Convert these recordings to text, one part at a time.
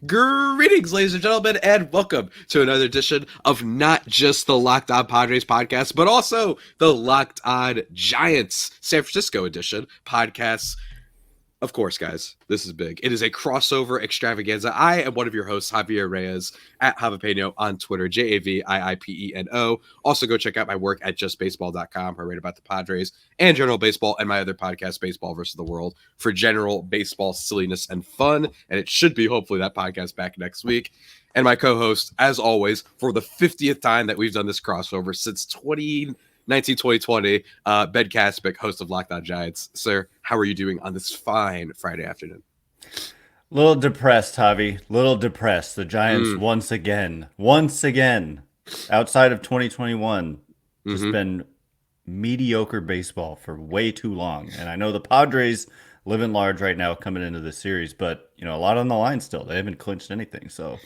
Greetings, ladies and gentlemen, and welcome to another edition of not just the Locked On Padres podcast, but also the Locked On Giants San Francisco edition podcast. Of course, guys, this is big. It is a crossover extravaganza. I am one of your hosts, Javier Reyes, at Javapeno on Twitter, JAVIIPENO. Also, go check out my work at justbaseball.com, where I write about the Padres and general baseball, and my other podcast, Baseball versus the World, for general baseball silliness and fun. And it should be, hopefully, that podcast back next week. And my co-host, as always, for the 50th time that we've done this crossover since 2020, Ben Kaspick, host of Locked On Giants. Sir, how are you doing on this fine Friday afternoon? Little depressed, Javi. Little depressed. The Giants once again, outside of 2021, just been mediocre baseball for way too long. And I know the Padres living large right now coming into this series, but a lot on the line still. They haven't clinched anything, so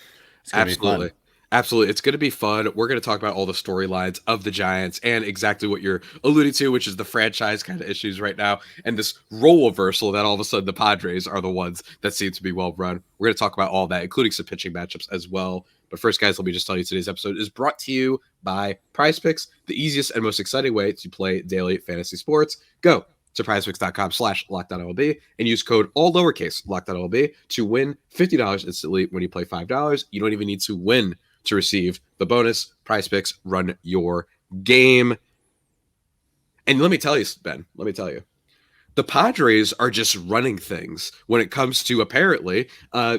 it's gonna be Absolutely. fun. Absolutely. It's going to be fun. We're going to talk about all the storylines of the Giants and exactly what you're alluding to, which is the franchise kind of issues right now and this role reversal that all of a sudden the Padres are the ones that seem to be well run. We're going to talk about all that, including some pitching matchups as well. But first, guys, let me just tell you today's episode is brought to you by Prize Picks, the easiest and most exciting way to play daily fantasy sports. Go to prizepicks.com/LockedOnMLB and use code all lowercase LockedOnMLB to win $50 instantly when you play $5. You don't even need to win to receive the bonus. Prize Picks, run your game. And let me tell you, Ben, the Padres are just running things when it comes to apparently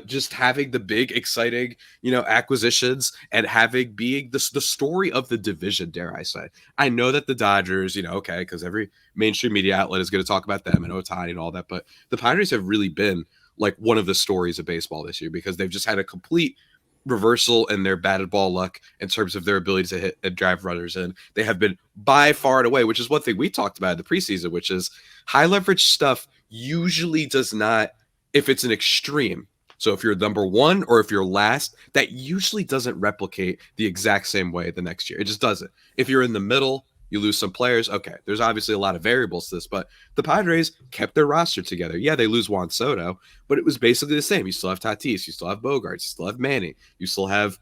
just having the big, exciting, acquisitions and having being the story of the division, dare I say. I know that the Dodgers, okay, because every mainstream media outlet is going to talk about them and Ohtani and all that, but the Padres have really been like one of the stories of baseball this year because they've just had a complete reversal in their batted ball luck in terms of their ability to hit and drive runners in. They have been by far and away, which is one thing we talked about in the preseason, which is high leverage stuff usually does not, if it's an extreme. So if you're number one or if you're last, that usually doesn't replicate the exact same way the next year. It just doesn't. If you're in the middle, you lose some players. Okay, there's obviously a lot of variables to this, but the Padres kept their roster together. Yeah, they lose Juan Soto, but it was basically the same. You still have Tatis, you still have Bogarts, you still have Manny, you still have,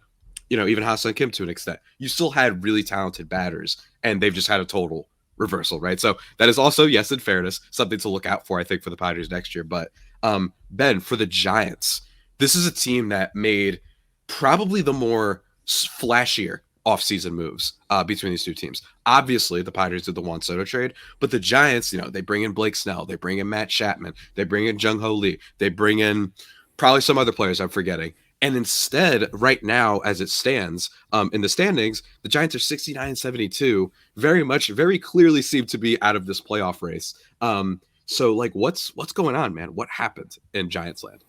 even Ha-Seong Kim to an extent. You still had really talented batters, and they've just had a total reversal, right? So that is also, yes, in fairness, something to look out for, I think, for the Padres next year. But Ben, for the Giants, this is a team that made probably the more flashier offseason moves between these two teams. Obviously, the Padres did the Juan Soto trade, but the Giants, they bring in Blake Snell, they bring in Matt Chapman, they bring in Jung Ho Lee, they bring in probably some other players I'm forgetting. And instead, right now, as it stands in the standings, the Giants are 69-72, very clearly seem to be out of this playoff race. So, like, what's going on, man? What happened in Giants land?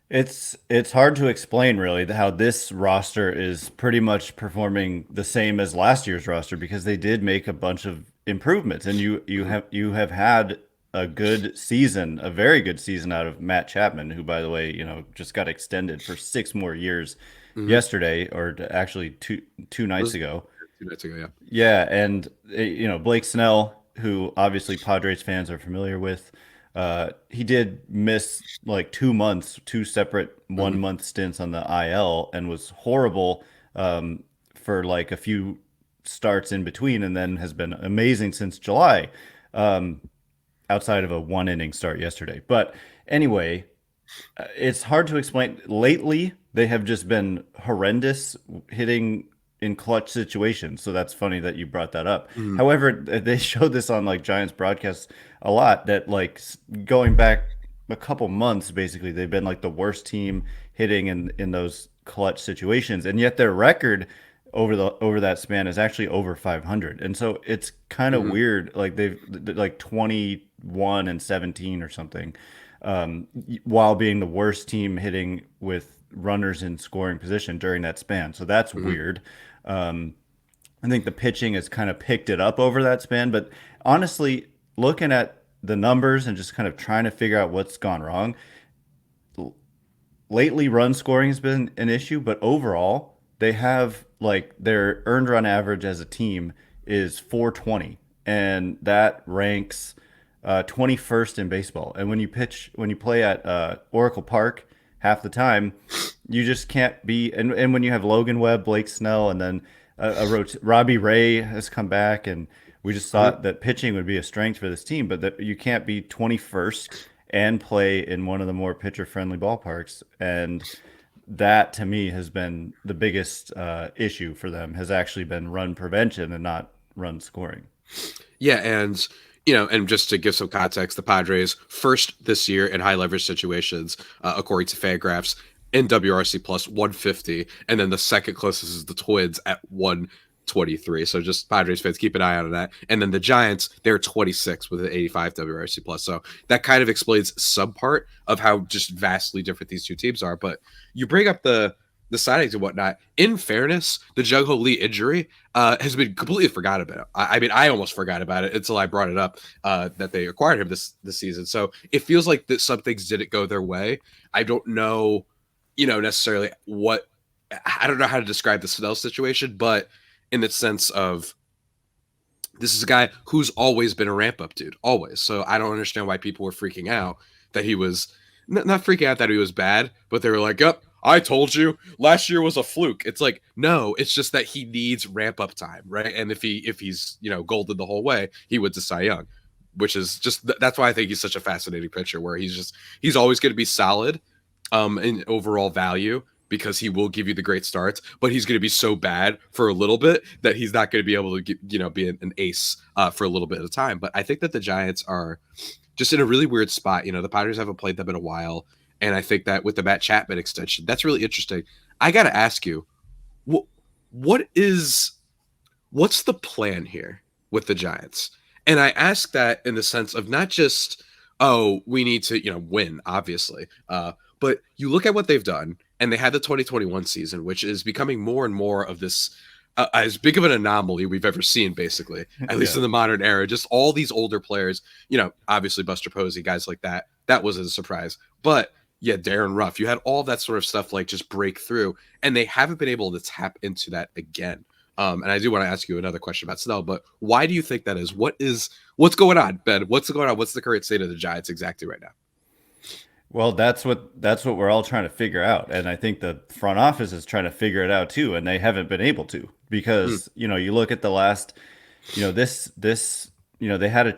It's hard to explain really how this roster is pretty much performing the same as last year's roster because they did make a bunch of improvements, and you have had a good season, a very good season out of Matt Chapman, who, by the way, just got extended for 6 more years Mm-hmm. yesterday, or actually two nights ago. 2 nights ago, yeah. Yeah, and Blake Snell, who obviously Padres fans are familiar with, he did miss like 2 months, two separate Mm-hmm. 1 month stints on the IL, and was horrible for like a few starts in between, and then has been amazing since July, um, outside of a 1 inning start yesterday. But anyway, it's hard to explain. Lately, they have just been horrendous hitting in clutch situations. So that's funny that you brought that up. Mm-hmm. However, they showed this on like Giants broadcasts a lot, that like going back a couple months, basically, they've been like the worst team hitting in those clutch situations. And yet their record over that span is actually over 500. And so it's kind of Mm-hmm. weird. Like they've like 21-17 or something, while being the worst team hitting with runners in scoring position during that span. So that's Mm-hmm. weird. Um, I think the pitching has kind of picked it up over that span. But honestly, looking at the numbers and just kind of trying to figure out what's gone wrong, lately run scoring has been an issue, but overall, they have like their earned run average as a team is 420, and that ranks 21st in baseball. And when you play at Oracle Park, half the time, you just can't be. And when you have Logan Webb, Blake Snell, and then Robbie Ray has come back, and we just Mhm. thought that pitching would be a strength for this team, but that you can't be 21st and play in one of the more pitcher friendly ballparks. And that to me has been the biggest issue for them, has actually been run prevention and not run scoring. Yeah, and and just to give some context, the Padres first this year in high leverage situations, according to Fangraphs, in WRC plus 150, and then the second closest is the Twins at 123. So just Padres fans, keep an eye on that. And then the Giants, they're 26 with an 85 WRC plus. So that kind of explains some part of how just vastly different these two teams are. But you bring up the signings and whatnot. In fairness, the Jung Ho Lee injury has been completely forgotten about. I mean, I almost forgot about it until I brought it up that they acquired him this season. So it feels like that some things didn't go their way. I don't know, necessarily what. I don't know how to describe the Snell situation, but in the sense of this is a guy who's always been a ramp up dude, always. So I don't understand why people were freaking out that he was not freaking out that he was bad, but they were like, "Yep, I told you last year was a fluke." It's like, no, it's just that he needs ramp up time, right? And if he's golden the whole way, he would to Cy Young, which is just that's why I think he's such a fascinating pitcher, where he's always going to be solid, in overall value, because he will give you the great starts, but he's going to be so bad for a little bit that he's not going to be able to be an ace for a little bit at a time. But I think that the Giants are just in a really weird spot. The Padres haven't played them in a while, and I think that with the Matt Chapman extension, that's really interesting. I got to ask you, what what is what's the plan here with the Giants? And I ask that in the sense of not just, oh, we need to, win, obviously. But you look at what they've done, and they had the 2021 season, which is becoming more and more of this as big of an anomaly we've ever seen, basically, at least Yeah. in the modern era. Just all these older players, obviously Buster Posey, guys like that. That was a surprise. But yeah, Darren Ruff, you had all that sort of stuff like just break through, and they haven't been able to tap into that again. And I do want to ask you another question about Snell, but why do you think that is? What's going on, Ben? What's going on? What's the current state of the Giants exactly right now? Well, that's what we're all trying to figure out, and I think the front office is trying to figure it out too, and they haven't been able to Mm, because you look at the last, this they had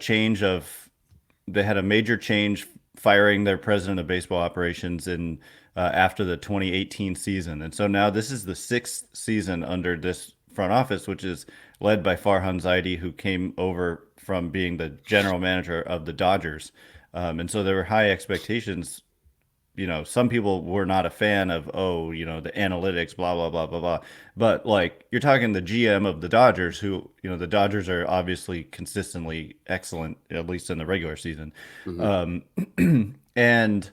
they had a major change firing their president of baseball operations in after the 2018 season, and so now this is the sixth season under this front office, which is led by Farhan Zaidi, who came over from being the general manager of the Dodgers. And so there were high expectations. Some people were not a fan of, the analytics, blah, blah, blah, blah, blah. But like you're talking the GM of the Dodgers, who, the Dodgers are obviously consistently excellent, at least in the regular season. hmm Um, and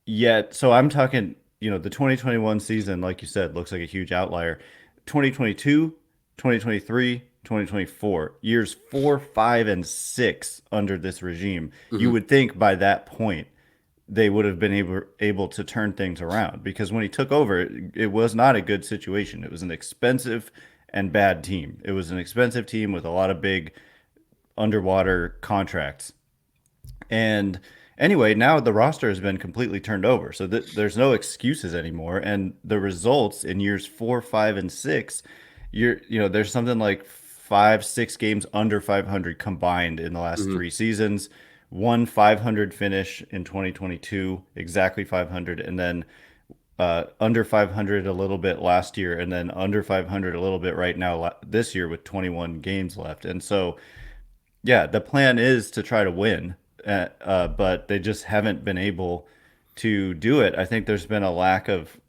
yet, so I'm talking, the 2021 season, like you said, looks like a huge outlier. 2022, 2023, 2024, years 4, 5, and 6 under this regime. You hmm would think by that point they would have been able to turn things around because when he took over, it was not a good situation. It was an expensive and bad team. It was an expensive team with a lot of big underwater contracts. And anyway, now the roster has been completely turned over. So there's no excuses anymore. And the results in years 4, 5, and 6, there's something like 5, 6 games under 500 combined in the last hmm 3 seasons. One 500 finish in 2022, exactly 500, and then under 500 a little bit last year, and then under 500 a little bit right now this year with 21 games left. And so yeah, the plan is to try to win, but they just haven't been able to do it. I think there's been a lack of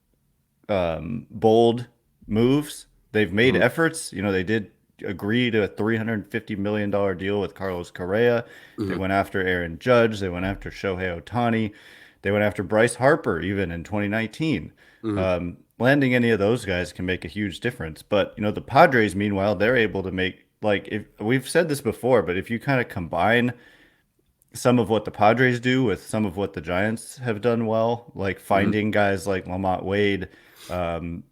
bold moves. They've made hmm efforts. They did agree to a $350 million deal with Carlos Correa. They hmm went after Aaron Judge. They went after Shohei Ohtani. They went after Bryce Harper even in 2019. hmm Landing any of those guys can make a huge difference. But, the Padres, meanwhile, they're able to make, like, if we've said this before, but if you kind of combine some of what the Padres do with some of what the Giants have done well, like hmm finding guys like Lamont Wade, um,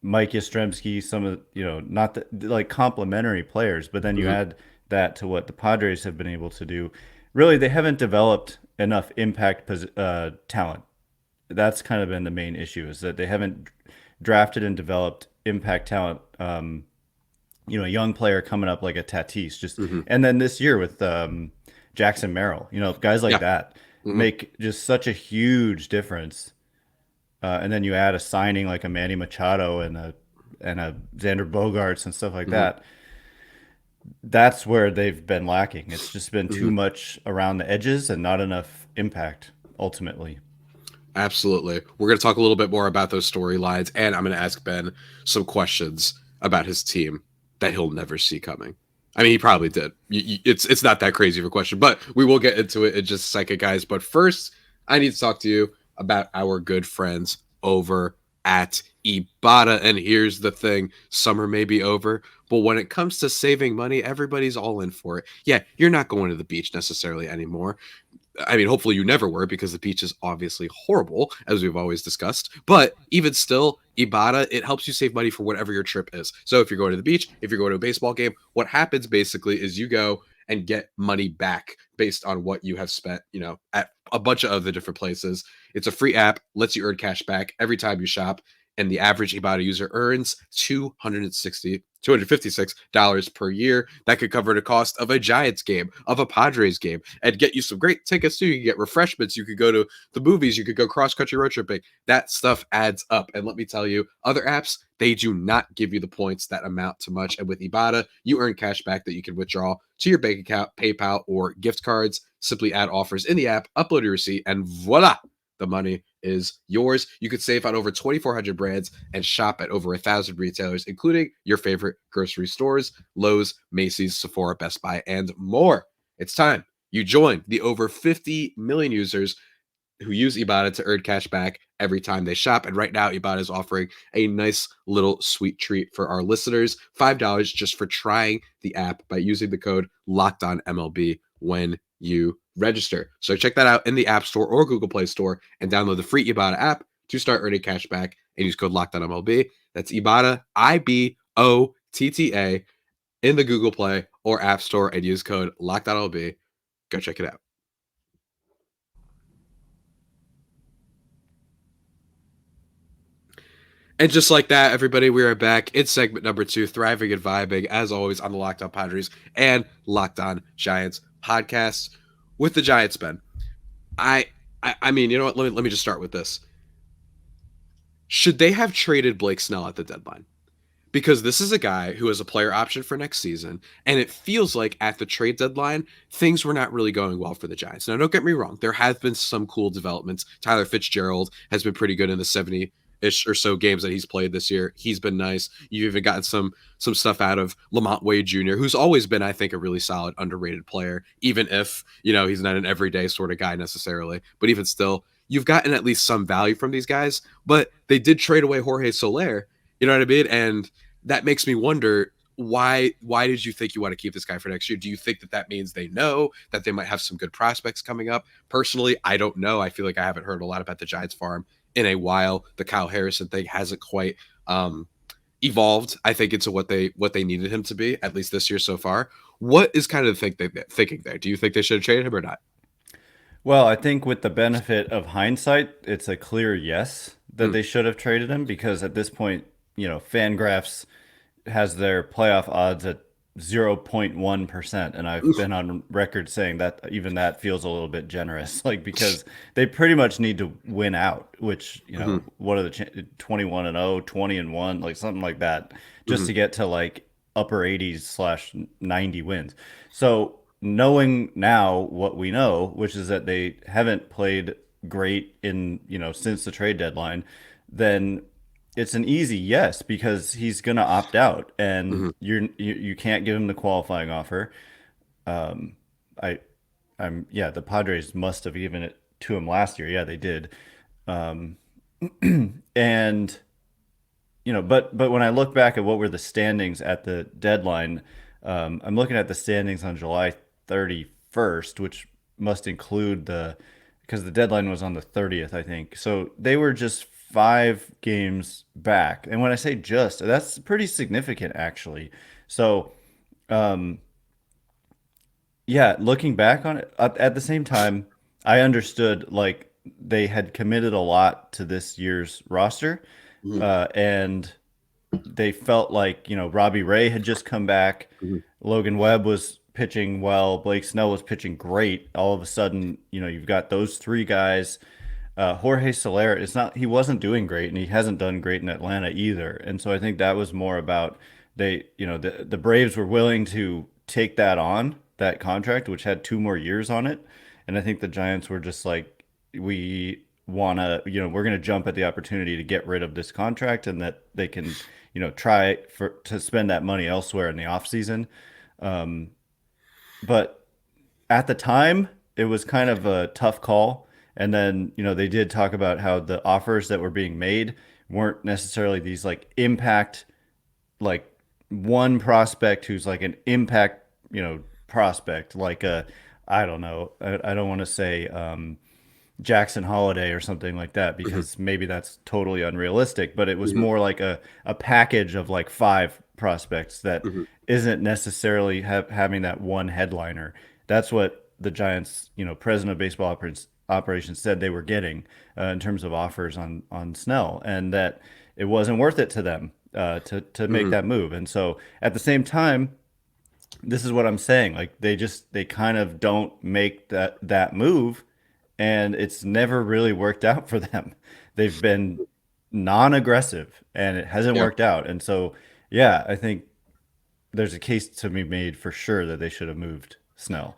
Mike Yastrzemski, some of not like complementary players, but then you hmm add that to what the Padres have been able to do. Really, they haven't developed enough impact talent. that's kind of been the main issue is that they haven't drafted and developed impact talent. A young player coming up like a Tatis, just Hmm. and then this year with Jackson Merrill, guys like Yeah. that Hmm. make just such a huge difference. And then you add a signing like a Manny Machado and a Xander Bogaerts and stuff like Hmm. that. That's where they've been lacking. It's just been too Hmm. much around the edges and not enough impact ultimately. Absolutely. We're going to talk a little bit more about those storylines, and I'm going to ask Ben some questions about his team that he'll never see coming. I mean, he probably did. It's not that crazy of a question, but we will get into it in just a second, guys. But first, I need to talk to you about our good friends over at Ibotta. And here's the thing: summer may be over, but when it comes to saving money, everybody's all in for it. Yeah, you're not going to the beach necessarily anymore. I mean, hopefully you never were because the beach is obviously horrible, as we've always discussed. But even still, Ibotta, it helps you save money for whatever your trip is. So if you're going to the beach, if you're going to a baseball game, what happens basically is you go and get money back based on what you have spent, at a bunch of other different places. It's a free app, lets you earn cash back every time you shop. And the average Ibotta user earns $256 per year. That could cover the cost of a Giants game, of a Padres game, and get you some great tickets too. You can get refreshments. You could go to the movies. You could go cross country road tripping. That stuff adds up. And let me tell you, other apps, they do not give you the points that amount to much. And with Ibotta, you earn cash back that you can withdraw to your bank account, PayPal, or gift cards. Simply add offers in the app, upload your receipt, and voila, the money is yours. You could save on over 2,400 brands and shop at over 1,000 retailers, including your favorite grocery stores, Lowe's, Macy's, Sephora, Best Buy, and more. It's time you join the over 50 million users who use Ibotta to earn cash back every time they shop. And right now, Ibotta is offering a nice little sweet treat for our listeners, $5 just for trying the app by using the code LOCKEDONMLB when you register. So check that out in the App Store or Google Play Store and download the free Ibotta app to start earning cash back and use code LOCKEDONMLB. That's Ibotta, IBOTTA, in the Google Play or App Store and use code LOCKEDONMLB. Go check it out. And just like that, everybody, we are back. It's segment number 2, thriving and vibing, as always, on the Locked On Padres and Locked On Giants podcasts. With the Giants, Ben, I, I mean, you know what? Let me just start with this. Should they have traded Blake Snell at the deadline? Because this is a guy who has a player option for next season, and it feels like at the trade deadline, things were not really going well for the Giants. Now, don't get me wrong, there have been some cool developments. Tyler Fitzgerald has been pretty good in the 70-ish or so games that he's played this year. He's been nice. You've even gotten some stuff out of Lamont Wade Jr., who's always been, I think, a really solid, underrated player, even if, he's not an everyday sort of guy necessarily. But even still, you've gotten at least some value from these guys. But they did trade away Jorge Soler, you know what I mean? And that makes me wonder, why did you think you want to keep this guy for next year? Do you think that means they know that they might have some good prospects coming up? Personally, I don't know. I feel like I haven't heard a lot about the Giants farm in a while. The Kyle Harrison thing hasn't quite evolved, I think, into what they needed him to be, at least this year so far. What is kind of the thinking there? Do you think they should have traded him or not? Well, I think with the benefit of hindsight, it's a clear yes that Mm, they should have traded him because at this point, Fangraphs has their playoff odds at 0.1%. And I've been on record saying that even that feels a little bit generous, like because they pretty much need to win out, which, mm-hmm, what are the 21 and 0, 20 and 1, like something like that, just mm-hmm, to get to like upper 80s slash 90 wins. So knowing now what we know, which is that they haven't played great in, since the trade deadline, then it's an easy yes because he's going to opt out and mm-hmm. you can't give him the qualifying offer. I yeah, the Padres must have given it to him last year. Yeah, they did. Um, and but when I look back at what were the standings at the deadline, I'm looking at the standings on July 31st, which must include because the deadline was on the 30th, I think. So they were just 5 games back. And when I say just, that's pretty significant, actually. So, um, yeah, looking back on it, at the same time, I understood like they had committed a lot to this year's roster, Mhm, and they felt like, Robbie Ray had just come back. mhm, Logan Webb was pitching well. Blake Snell was pitching great. All of a sudden, you've got those three guys. Jorge Soler, he wasn't doing great, and he hasn't done great in Atlanta either. And so I think that was more about the Braves were willing to take that contract, which had 2 more years on it. And I think the Giants were just like, we want to, we're going to jump at the opportunity to get rid of this contract, and that they can, try to spend that money elsewhere in the offseason. But at the time, it was kind of a tough call. And then, they did talk about how the offers that were being made weren't necessarily these like impact, like one prospect who's like an impact, prospect, like I don't know, I don't want to say Jackson Holiday or something like that, mhm, because maybe that's totally unrealistic, but it was mhm, more like a package of like five prospects that mhm, isn't necessarily having that one headliner. That's what the Giants, president of baseball operations said they were getting in terms of offers on Snell, and that it wasn't worth it to them to make mhm. that move. And so at the same time, this is what I'm saying. Like they kind of don't make that move, and it's never really worked out for them. They've been non-aggressive, and it hasn't Yeah. worked out. And so, yeah, I think there's a case to be made for sure that they should have moved Snell.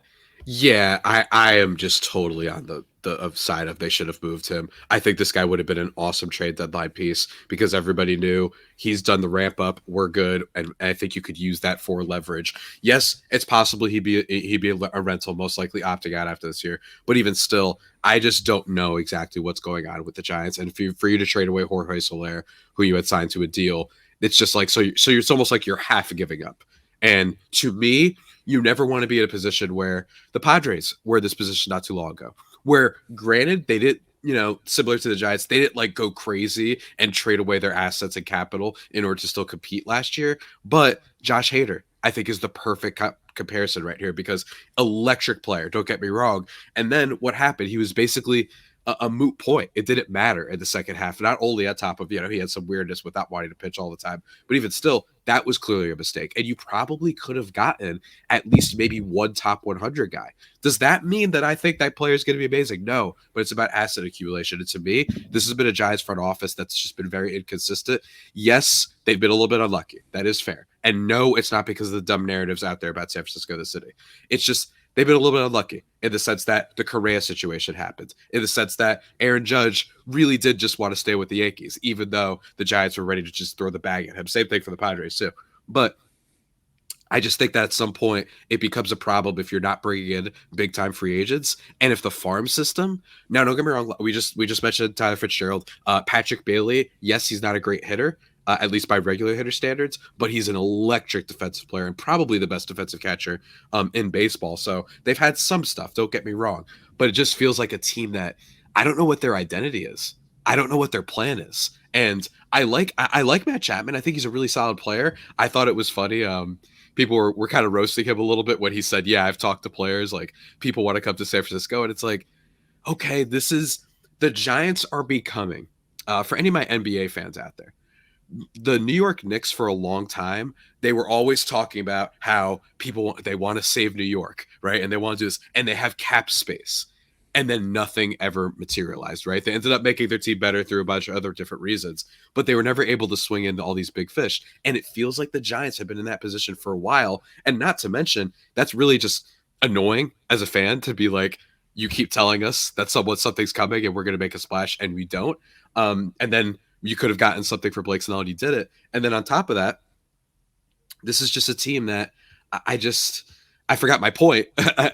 Yeah, I am just totally on the side of they should have moved him. I think this guy would have been an awesome trade deadline piece because everybody knew he's done the ramp up. We're good, and I think you could use that for leverage. Yes, it's possible he'd be a rental, most likely opting out after this year. But even still, I just don't know exactly what's going on with the Giants. And for you to trade away Jorge Soler, who you had signed to a deal, it's just like it's almost like you're half giving up. And to me, you never want to be in a position where the Padres were in this position not too long ago, where granted they did, similar to the Giants, they didn't like go crazy and trade away their assets and capital in order to still compete last year. But Josh Hader, I think, is the perfect comparison right here because electric player, don't get me wrong. And then what happened? He was basically a moot point. It didn't matter in the second half. Not only on top of, he had some weirdness with not wanting to pitch all the time, but even still, that was clearly a mistake. And you probably could have gotten at least maybe one top 100 guy. Does that mean that I think that player is going to be amazing? No, but it's about asset accumulation. And to me, this has been a Giants front office that's just been very inconsistent. Yes, they've been a little bit unlucky. That is fair. And no, it's not because of the dumb narratives out there about San Francisco, the city. It's just they've been a little bit unlucky in the sense that the Correa situation happened, in the sense that Aaron Judge really did just want to stay with the Yankees, even though the Giants were ready to just throw the bag at him. Same thing for the Padres, too. But I just think that at some point it becomes a problem if you're not bringing in big time free agents, and if the farm system. Now, don't get me wrong. We just mentioned Tyler Fitzgerald, Patrick Bailey. Yes, he's not a great hitter, at least by regular hitter standards, but he's an electric defensive player and probably the best defensive catcher in baseball. So they've had some stuff. Don't get me wrong, but it just feels like a team that I don't know what their identity is. I don't know what their plan is, and I like Matt Chapman. I think he's a really solid player. I thought it was funny. People were kind of roasting him a little bit when he said, "Yeah, I've talked to players like people want to come to San Francisco," and it's like, okay, this is the Giants are becoming. For any of my NBA fans out there, the New York Knicks for a long time, they were always talking about how they want to save New York, right? And they want to do this, and they have cap space. And then nothing ever materialized, right? They ended up making their team better through a bunch of other different reasons, but they were never able to swing into all these big fish. And it feels like the Giants have been in that position for a while. And not to mention, that's really just annoying as a fan to be like, you keep telling us that something's coming and we're going to make a splash and we don't. And then you could have gotten something for Blake Snell and you did it. And then on top of that, this is just a team that I just I forgot my point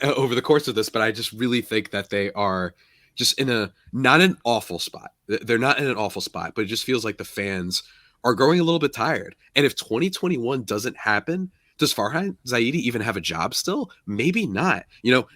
over the course of this, but I just really think that they are just in a not an awful spot. They're not in an awful spot, but it just feels like the fans are growing a little bit tired. And if 2021 doesn't happen, does Farhan Zaidi even have a job still? Maybe not.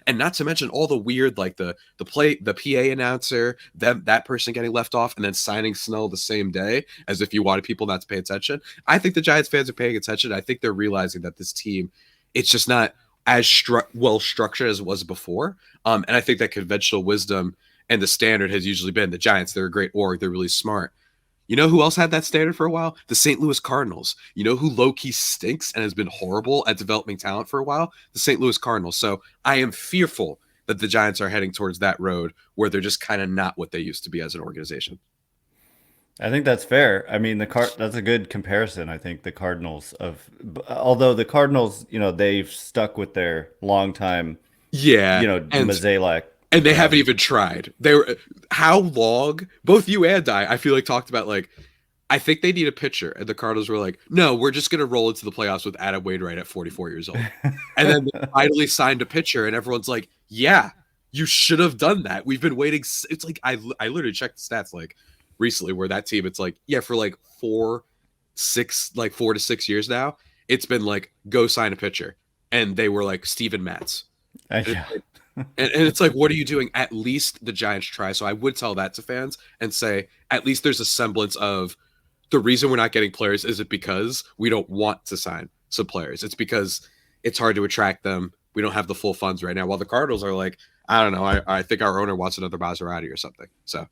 And not to mention all the weird like the PA announcer, that person getting left off and then signing Snell the same day as if you wanted people not to pay attention. I think the Giants fans are paying attention. I think they're realizing that this team, it's just not as well structured as it was before. And I think that conventional wisdom And the standard has usually been the Giants. They're a great org. They're really smart. You know who else had that standard for a while? The St. Louis Cardinals. You know who low key stinks and has been horrible at developing talent for a while? The St. Louis Cardinals. So I am fearful that the Giants are heading towards that road where they're just kind of not what they used to be as an organization. I think that's fair. I mean, that's a good comparison. I think the Cardinals although the Cardinals, they've stuck with their longtime, Yeah, Mazalek and they haven't even tried. They were how long? Both you and I feel like talked about like I think they need a pitcher, and the Cardinals were like, no, we're just gonna roll into the playoffs with Adam Wainwright at 44 years old, and then they finally signed a pitcher, and everyone's like, yeah, you should have done that. We've been waiting. It's like I literally checked the stats like recently where that team. It's like yeah, for like 4 to 6 years now, it's been like go sign a pitcher, and they were like Steven Matz. Yeah. And it's like, what are you doing? At least the Giants try. So I would tell that to fans and say, at least there's a semblance of the reason we're not getting players isn't because we don't want to sign some players. It's because it's hard to attract them. We don't have the full funds right now. While the Cardinals are like, I don't know. I think our owner wants another Maserati or something. So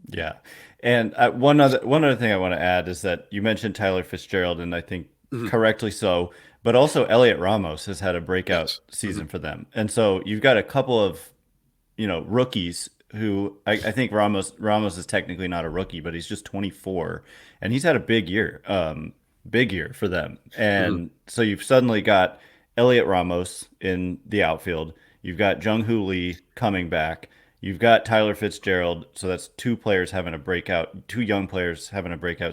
Yeah. And one other thing I want to add is that you mentioned Tyler Fitzgerald, and I think correctly so, but also Elliot Ramos has had a breakout yes. season for them. And so you've got a couple of, rookies who I think Ramos is technically not a rookie, but he's just 24 and he's had a big year for them. And so you've suddenly got Elliot Ramos in the outfield. You've got Jung-Hoo Lee coming back. You've got Tyler Fitzgerald, so that's two young players having a breakout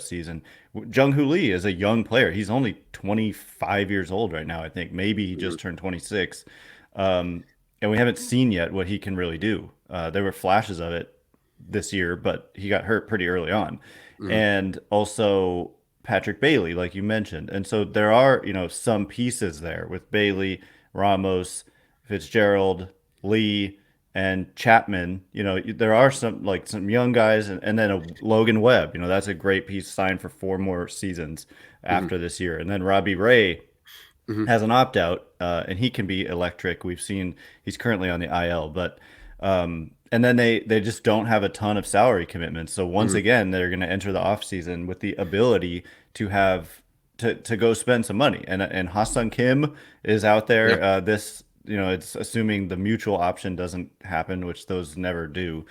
season. Jung-Hoo Lee is a young player. He's only 25 years old right now, I think. Maybe he just turned 26. And we haven't seen yet what he can really do. There were flashes of it this year, but he got hurt pretty early on. And also Patrick Bailey, like you mentioned. And so there are, some pieces there with Bailey, Ramos, Fitzgerald, Lee, and Chapman. There are some young guys, and then a Logan Webb. That's a great piece signed for 4 more seasons after this year. And then Robbie Ray has an opt out, and he can be electric. We've seen he's currently on the IL, but and then they just don't have a ton of salary commitments. So once again, they're going to enter the offseason with the ability to have to go spend some money. And Ha-Seong Kim is out there. Yep. It's assuming the mutual option doesn't happen, which those never do.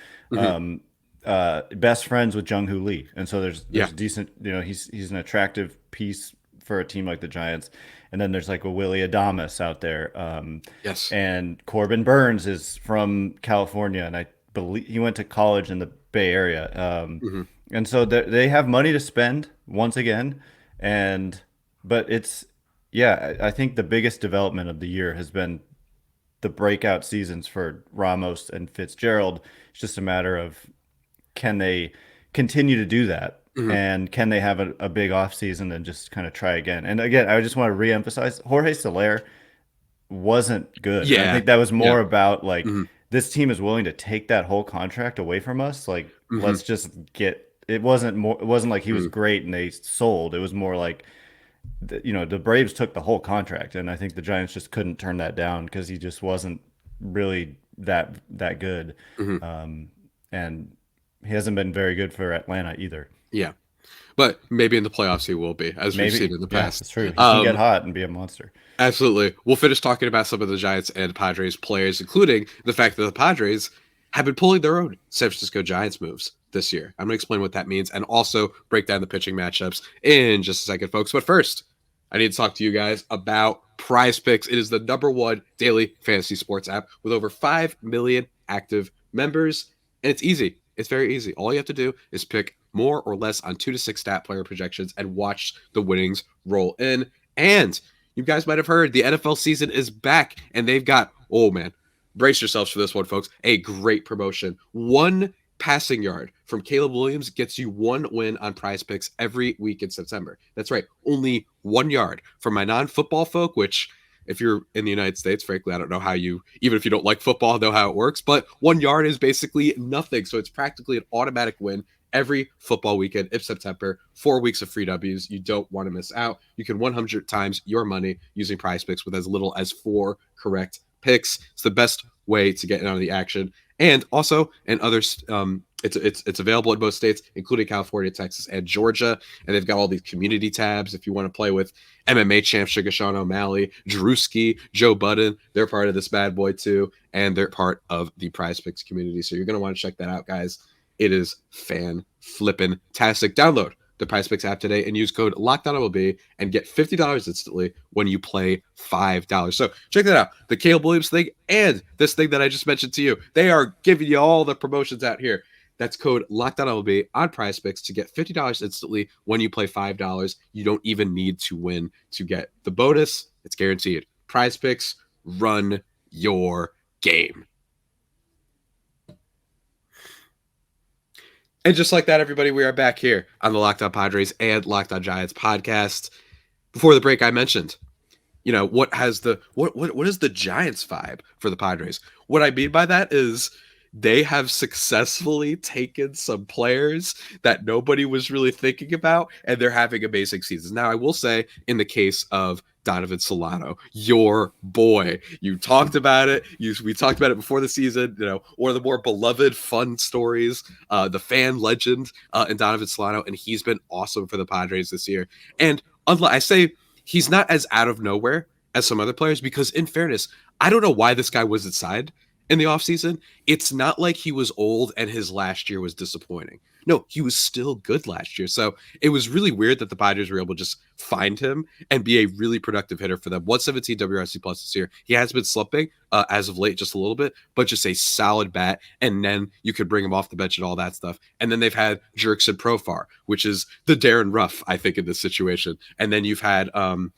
Best friends with Jung-Hoo Lee, and so there's decent. He's an attractive piece for a team like the Giants. And then there's like a Willie Adames out there. Yes. And Corbin Burns is from California, and I believe he went to college in the Bay Area. And so they have money to spend once again. But I think the biggest development of the year has been the breakout seasons for Ramos and Fitzgerald. It's just a matter of can they continue to do that? And can they have a big off season and just kind of try again? And again, I just want to reemphasize Jorge Soler wasn't good. Yeah. I think that was more about like this team is willing to take that whole contract away from us. Like let's just get it wasn't like he was great and they sold. It was more like the Braves took the whole contract, and I think the Giants just couldn't turn that down because he just wasn't really that good. And he hasn't been very good for Atlanta either. Yeah. But maybe in the playoffs he will be, as we've seen in the past. That's true. He can get hot and be a monster. Absolutely. We'll finish talking about some of the Giants and Padres players, including the fact that the Padres have been pulling their own San Francisco Giants moves this year. I'm going to explain what that means and also break down the pitching matchups in just a second, folks. But first, I need to talk to you guys about Prize Picks. It is the #1 daily fantasy sports app with over 5 million active members. And it's easy. It's very easy. All you have to do is pick more or less on 2 to 6 stat player projections and watch the winnings roll in. And you guys might have heard the NFL season is back, and they've got, oh man, brace yourselves for this one, folks, a great promotion. 1 passing yard from Caleb Williams gets you 1 win on Prize Picks every week in September. That's right, only 1 yard. For my non-football folk, which if you're in the United States, frankly, I don't know how you, even if you don't like football, know how it works, but 1 yard is basically nothing. So it's practically an automatic win every football weekend in September. 4 weeks of free W's. You don't want to miss out. You can 100 times your money using Prize Picks with as little as 4 correct picks. It's the best way to get in on the action. And also in others, it's available in most states, including California, Texas, and Georgia. And they've got all these community tabs if you want to play with MMA champ Sugar Sean O'Malley, Drewski, Joe Budden. They're part of this bad boy too, and they're part of the Prize Picks community. So you're gonna want to check that out, guys. It is fan flippin' tastic. Download the Prize Picks app today and use code LOCKEDONMLB and get $50 instantly when you play $5. So check that out. The Caleb Williams thing and this thing that I just mentioned to you, they are giving you all the promotions out here. That's code LOCKEDONMLB on Prize Picks to get $50 instantly when you play $5. You don't even need to win to get the bonus. It's guaranteed. Prize Picks, run your game. And just like that, everybody, we are back here on the Locked On Padres and Locked On Giants podcast. Before the break, I mentioned, what has the what is the Giants vibe for the Padres? What I mean by that is they have successfully taken some players that nobody was really thinking about, and they're having amazing seasons. Now, I will say, in the case of Donovan Solano, your boy, you talked about it. We talked about it before the season. One of the more beloved, fun stories, the fan legend in Donovan Solano, and he's been awesome for the Padres this year. And I say he's not as out of nowhere as some other players because, in fairness, I don't know why this guy wasn't signed in the offseason. It's not like he was old and his last year was disappointing. No, he was still good last year. So it was really weird that the Padres were able to just find him and be a really productive hitter for them. 117 WRC plus this year. He has been slipping as of late just a little bit, but just a solid bat. And then you could bring him off the bench and all that stuff. And then they've had Jurickson Profar, which is the Darren Ruff, I think, in this situation. And then you've had Kyle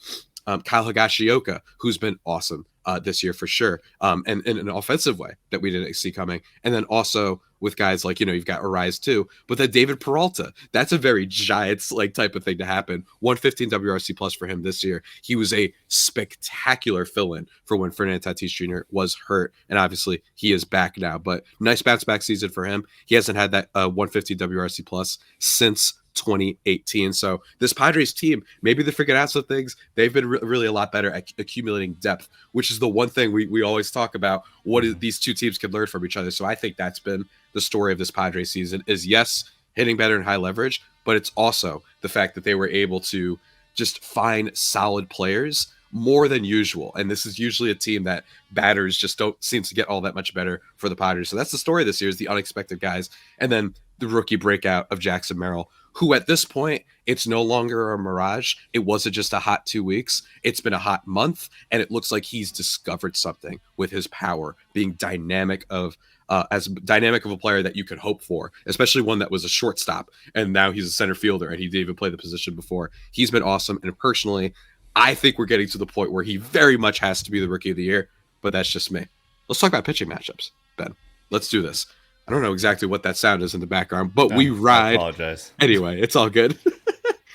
Higashioka, who's been awesome this year for sure, and in an offensive way that we didn't see coming. And then also with guys like, you've got Arise too, but then David Peralta, that's a very Giants like type of thing to happen. 115 WRC plus for him this year. He was a spectacular fill-in for when Fernando Tatis Jr. was hurt, and obviously he is back now. But nice bounce back season for him. He hasn't had that 150 WRC plus since 2018. So this Padres team, maybe they're figuring out some things. They've been really a lot better at accumulating depth, which is the one thing we always talk about. These two teams can learn from each other. So I think that's been the story of this Padres season is, yes, hitting better in high leverage, but it's also the fact that they were able to just find solid players more than usual. And this is usually a team that batters just don't seem to get all that much better for the Padres. So that's the story this year, is the unexpected guys. And then the rookie breakout of Jackson Merrill, who at this point, it's no longer a mirage. It wasn't just a hot 2 weeks. It's been a hot month, and it looks like he's discovered something with his power, being as dynamic of a player that you could hope for, especially one that was a shortstop, and now he's a center fielder, and he didn't even play the position before. He's been awesome, and personally, I think we're getting to the point where he very much has to be the rookie of the year, but that's just me. Let's talk about pitching matchups, Ben. Let's do this. I don't know exactly what that sound is in the background, but we ride. I apologize. Anyway, it's all good.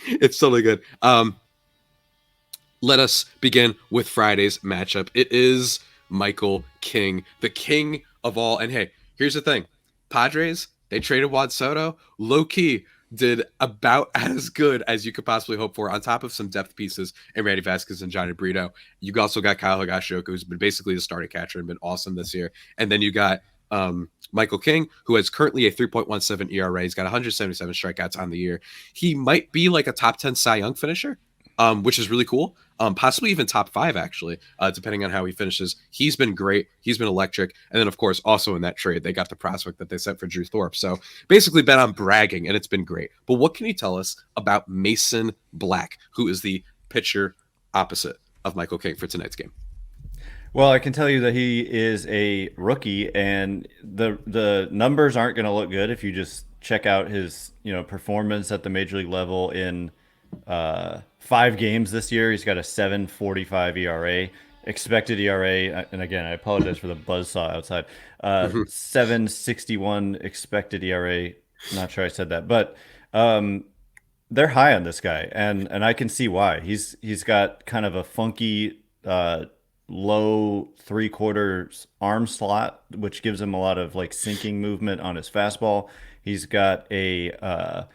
It's totally good. Let us begin with Friday's matchup. It is Michael King, the king of all. And hey, here's the thing. Padres, they traded Juan Soto. Low-key did about as good as you could possibly hope for, on top of some depth pieces in Randy Vasquez and Johnny Brito. You also got Kyle Higashioka, who's been basically the starting catcher and been awesome this year. And then you got Michael King, who has currently a 3.17 ERA. He's got 177 strikeouts on the year. He might be like a top 10 Cy Young finisher, which is really cool. Possibly even top 5, actually, depending on how he finishes. He's been great. He's been electric. And then, of course, also in that trade, they got the prospect that they sent for Drew Thorpe. So basically been on bragging, and it's been great. But what can you tell us about Mason Black, who is the pitcher opposite of Michael King for tonight's game? Well, I can tell you that he is a rookie, and the numbers aren't going to look good if you just check out his performance at the major league level in 5 games this year. He's got a 7.45 ERA, expected ERA, and again, I apologize for the buzzsaw outside. 7.61 expected ERA. Not sure I said that, but they're high on this guy, and I can see why. He's got kind of a funky low 3/4 arm slot, which gives him a lot of like sinking movement on his fastball. He's got he throws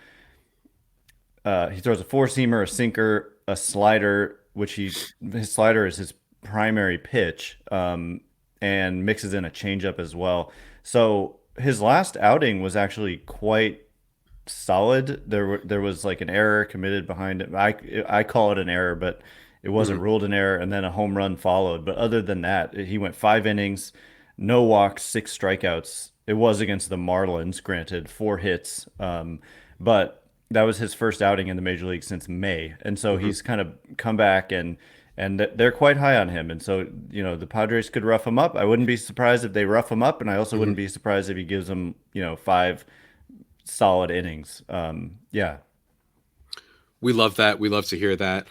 a 4-seamer, a sinker, a slider, which his slider is his primary pitch, and mixes in a changeup as well. So his last outing was actually quite solid. There was like an error committed behind it. I call it an error, but it wasn't Mhm, ruled an error, and then a home run followed. But other than that, he went 5 innings, no walks, 6 strikeouts. It was against the Marlins, granted, 4 hits. But that was his first outing in the major league since May, and so mhm, he's kind of come back and they're quite high on him. And so, the Padres could rough him up. I wouldn't be surprised if they rough him up, and I also mhm. wouldn't be surprised if he gives them, 5 solid innings. Yeah. We love that. We love to hear that,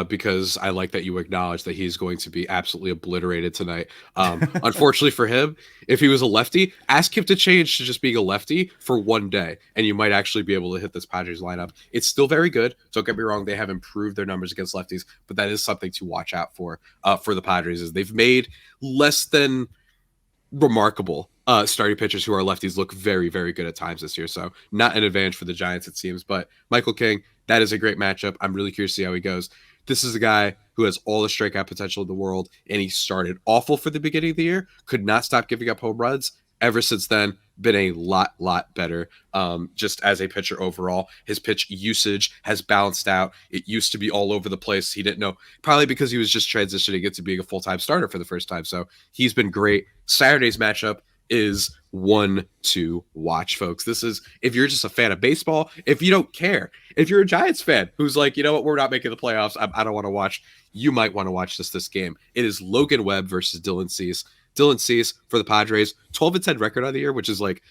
because I like that you acknowledge that he's going to be absolutely obliterated tonight. Unfortunately for him, if he was a lefty, ask him to change to just being a lefty for one day, and you might actually be able to hit this Padres lineup. It's still very good. Don't get me wrong; they have improved their numbers against lefties, but that is something to watch out for the Padres. Is they've made less than remarkable starting pitchers who are lefties look very, very good at times this year. So not an advantage for the Giants, it seems. But Michael King, that is a great matchup. I'm really curious to see how he goes. This is a guy who has all the strikeout potential in the world, and he started awful for the beginning of the year. Could not stop giving up home runs. Ever since then, been a lot better. Just as a pitcher overall, his pitch usage has balanced out. It used to be all over the place. He didn't know, probably because he was just transitioning into being a full time starter for the first time. So he's been great. Saturday's matchup is one to watch, folks. This is, if you're just a fan of baseball, if you don't care, if you're a Giants fan who's like, you know what, we're not making the playoffs, I don't want to watch, you might want to watch this game. It is Logan Webb versus Dylan Cease. Dylan Cease for the Padres, 12-10 record on the year, which is like,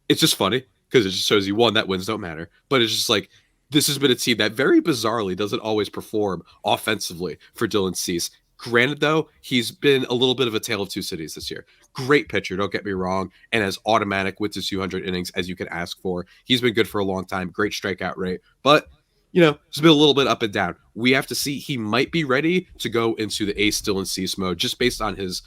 it's just funny because it just shows you, one, that wins don't matter, but it's just like, this has been a team that very bizarrely doesn't always perform offensively for Dylan Cease. Granted, though, he's been a little bit of a tale of two cities this year. Great pitcher, don't get me wrong, and as automatic with his 200 innings as you can ask for. He's been good for a long time, great strikeout rate, but it's been a little bit up and down. We have to see. He might be ready to go into the ace Dylan Cease mode just based on his,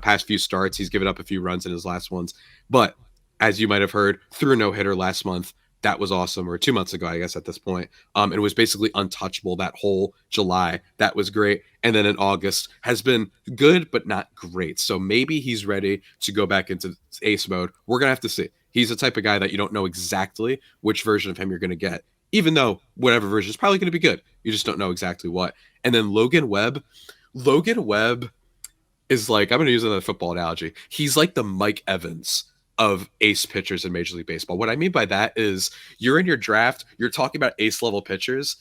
past few starts. He's given up a few runs in his last ones, but as you might have heard, threw a no hitter last month. That was awesome, or 2 months ago, I guess, at this point. It was basically untouchable that whole July. That was great. And then in August has been good, but not great. So maybe he's ready to go back into ace mode. We're going to have to see. He's the type of guy that you don't know exactly which version of him you're going to get, even though whatever version is probably going to be good. You just don't know exactly what. And then Logan Webb. Logan Webb is like, I'm going to use another football analogy. He's like the Mike Evans of ace pitchers in Major League Baseball. What I mean by that is you're in your draft, you're talking about ace level pitchers.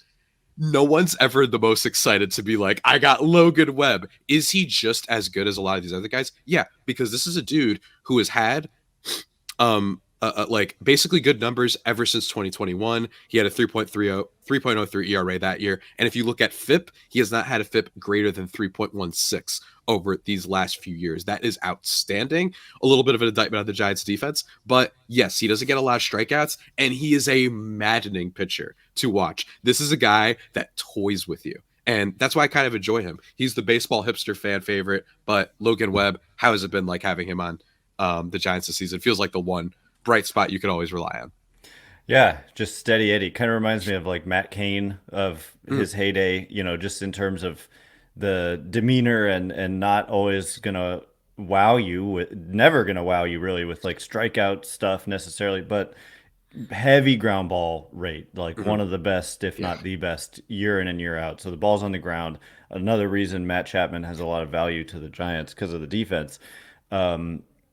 No one's ever the most excited to be like, I got Logan Webb. Is he just as good as a lot of these other guys? Yeah, because this is a dude who has had like basically good numbers ever since 2021. He had a 3.03 ERA that year. And if you look at FIP, he has not had a FIP greater than 3.16 over these last few years. That is outstanding. A little bit of an indictment on the Giants defense, but yes, he doesn't get a lot of strikeouts, and he is a maddening pitcher to watch. This is a guy that toys with you. And that's why I kind of enjoy him. He's the baseball hipster fan favorite, but Logan Webb, how has it been like having him on the Giants this season? Feels like the one bright spot you can always rely on. Yeah, just steady Eddie. Kind of reminds me of like Matt Cain of Mm, his heyday, just in terms of the demeanor and not always gonna wow you with, never gonna wow you really with like strikeout stuff necessarily, but heavy ground ball rate, like hmm one of the best, if Yeah. not the best, year in and year out. So the ball's on the ground. Another reason Matt Chapman has a lot of value to the Giants because of the defense.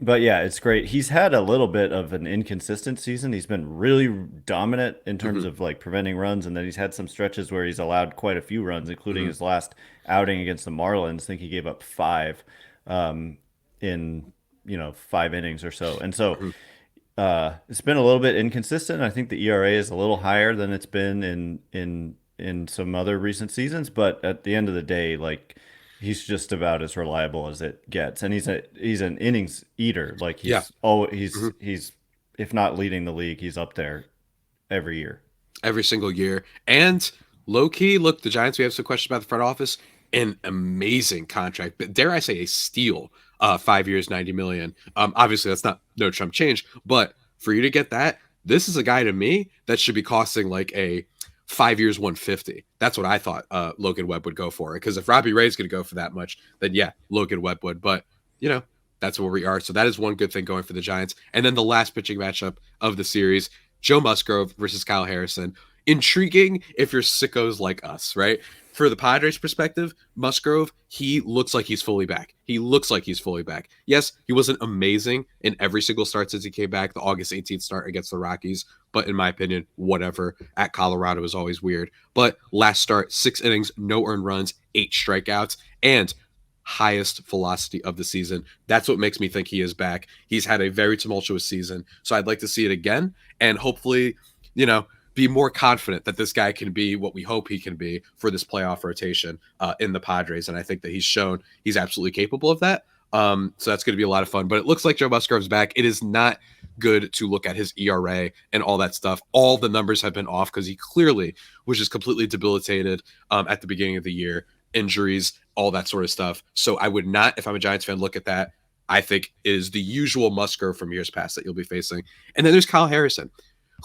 But yeah, it's great. He's had a little bit of an inconsistent season. He's been really dominant in terms hmm of like preventing runs, and then he's had some stretches where he's allowed quite a few runs, including hmm his last outing against the Marlins. I think he gave up 5 in 5 innings or so. And so hmm it's been a little bit inconsistent. I think the ERA is a little higher than it's been in some other recent seasons, but at the end of the day, like he's just about as reliable as it gets. And he's an innings eater. Like Yeah. hmm he's if not leading the league, he's up there every year. Every single year. And low key, look, the Giants, we have some questions about the front office. An amazing contract, but dare I say a steal. 5 years, 90 million. Obviously, that's not no Trump change, but for you to get that, this is a guy to me that should be costing like a 5 years, 150. That's what I thought Logan Webb would go for. Because if Robbie Ray's going to go for that much, then yeah, Logan Webb would. But you know, That's where we are. So that is one good thing going for the Giants. And then the last pitching matchup of the series, Joe Musgrove versus Kyle Harrison. Intriguing if you're sickos like us, right? For the Padres' perspective, Musgrove, he looks like he's fully back. He looks like he's fully back. Yes, he wasn't amazing in every single start since he came back, the August 18th start against the Rockies, but in my opinion, whatever. At Colorado is always weird. But last start, 6 innings, no earned runs, 8 strikeouts, and highest velocity of the season. That's what makes me think he is back. He's had a very tumultuous season. So I'd like to see it again and hopefully, be more confident that this guy can be what we hope he can be for this playoff rotation in the Padres. And I think that he's shown he's absolutely capable of that. So that's going to be a lot of fun. But it looks like Joe Musgrove's back. It is not good to look at his ERA and all that stuff. All the numbers have been off because he clearly was just completely debilitated at the beginning of the year. Injuries, all that sort of stuff. So I would not, if I'm a Giants fan, look at that. I think is the usual Musgrove from years past that you'll be facing. And then there's Kyle Harrison,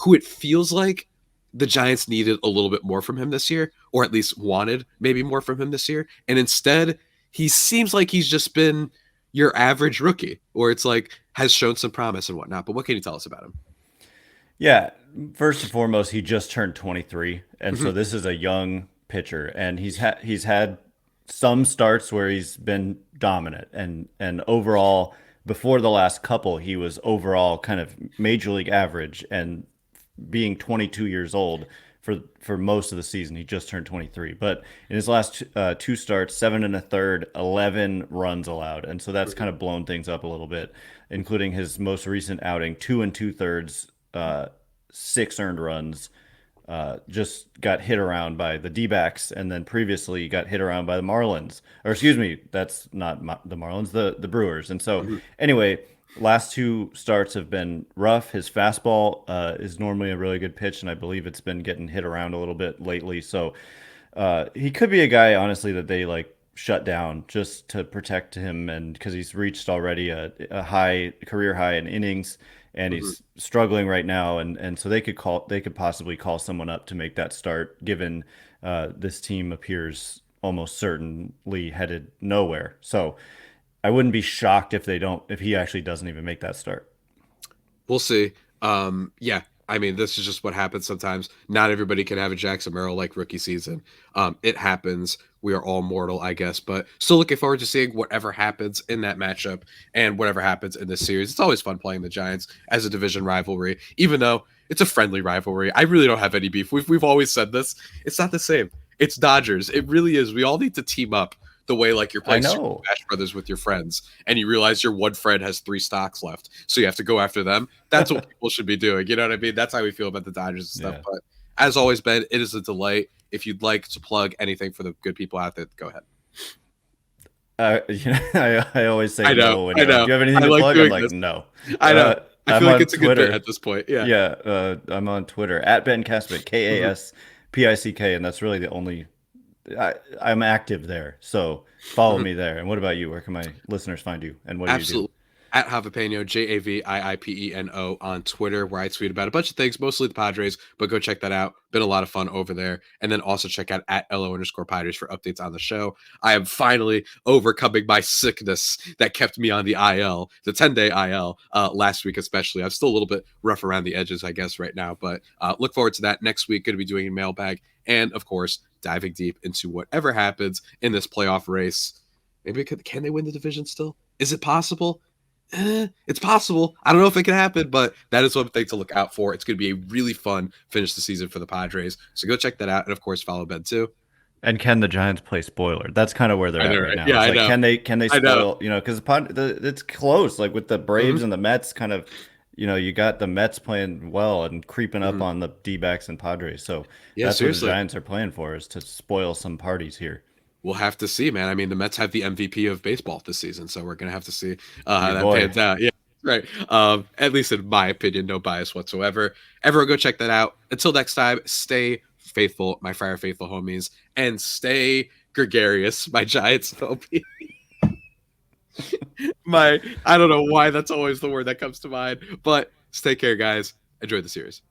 who it feels like the Giants needed a little bit more from him this year, or at least wanted maybe more from him this year. And instead, he seems like he's just been your average rookie, or it's like has shown some promise and whatnot. But what can you tell us about him? Yeah, first and foremost, he just turned 23, and so this is a young pitcher, and he's had some starts where he's been dominant, and overall, before the last couple, he was overall kind of major league average, and being 22 years old for most of the season, he just turned 23. But in his last two starts, 7 1/3, 11 runs allowed, and so that's kind of blown things up a little bit, including his most recent outing, 2 2/3, 6 earned runs. Just got hit around by the D-backs, and then previously got hit around by the Marlins. Or excuse me, that's not the Marlins, the Brewers. And so, anyway, last two starts have been rough. His fastball is normally a really good pitch, and I believe it's been getting hit around a little bit lately. So he could be a guy, honestly, that they like shut down just to protect him, and because he's reached already a high career high in innings, and he's struggling right now, and so they could possibly call someone up to make that start, given this team appears almost certainly headed nowhere. So I wouldn't be shocked if he actually doesn't even make that start. We'll see. Yeah, I mean, this is just what happens sometimes. Not everybody can have a Jackson Merrill like rookie season. It happens. We are all mortal, I guess, but still looking forward to seeing whatever happens in that matchup and whatever happens in this series. It's always fun playing the Giants as a division rivalry, even though it's a friendly rivalry. I really don't have any beef. We've always said this. It's not the same. It's Dodgers. It really is. We all need to team up the way like you're I playing Super know. Smash Brothers with your friends, and you realize your one friend has 3 stocks left, so you have to go after them. That's what people should be doing. You know what I mean? That's how we feel about the Dodgers and stuff. Yeah. But as always, Ben, it is a delight. If you'd like to plug anything for the good people out there, go ahead. I always say I know, no. When I know. Do you have anything I to like plug? I'm doing like, this. no. I know. I I'm feel like on it's a good Twitter. bit at this point. Yeah. Yeah, I'm on Twitter at Ben Kaspick, Kaspick, and that's really the only. I'm active there, so follow me there. And what about you? Where can my listeners find you? And what do you do? Absolutely. At Javapeno, Javiiipeno on Twitter, where I tweet about a bunch of things, mostly the Padres, but go check that out. Been a lot of fun over there. And then also check out at LO_Padres for updates on the show. I am finally overcoming my sickness that kept me on the IL, the 10-day IL, last week especially. I'm still a little bit rough around the edges, I guess, right now, but look forward to that next week. Going to be doing a mailbag and, of course, diving deep into whatever happens in this playoff race. Maybe can they win the division still? Is it possible? It's possible. I don't know if it can happen, but that is one thing to look out for. It's going to be a really fun finish the season for the Padres. So go check that out, and of course follow Ben too. And can the Giants play spoiler? That's kind of where they're I at know, right right? now. Yeah, It's I like know. can they I know. spoil? Because it's close. Like with the Braves and the Mets, kind of. You got the Mets playing well and creeping up on the D-backs and Padres. So Yeah, that's what the seriously. Giants are playing for, is to spoil some parties here. We'll have to see, man. I mean, the Mets have the MVP of baseball this season, so we're gonna have to see how Your that boy. pans out. Yeah, right. At least in my opinion, no bias whatsoever. Everyone, go check that out. Until next time, stay faithful, my Fire Faithful homies, and stay gregarious, my Giants homies. I don't know why that's always the word that comes to mind, but stay care, guys. Enjoy the series.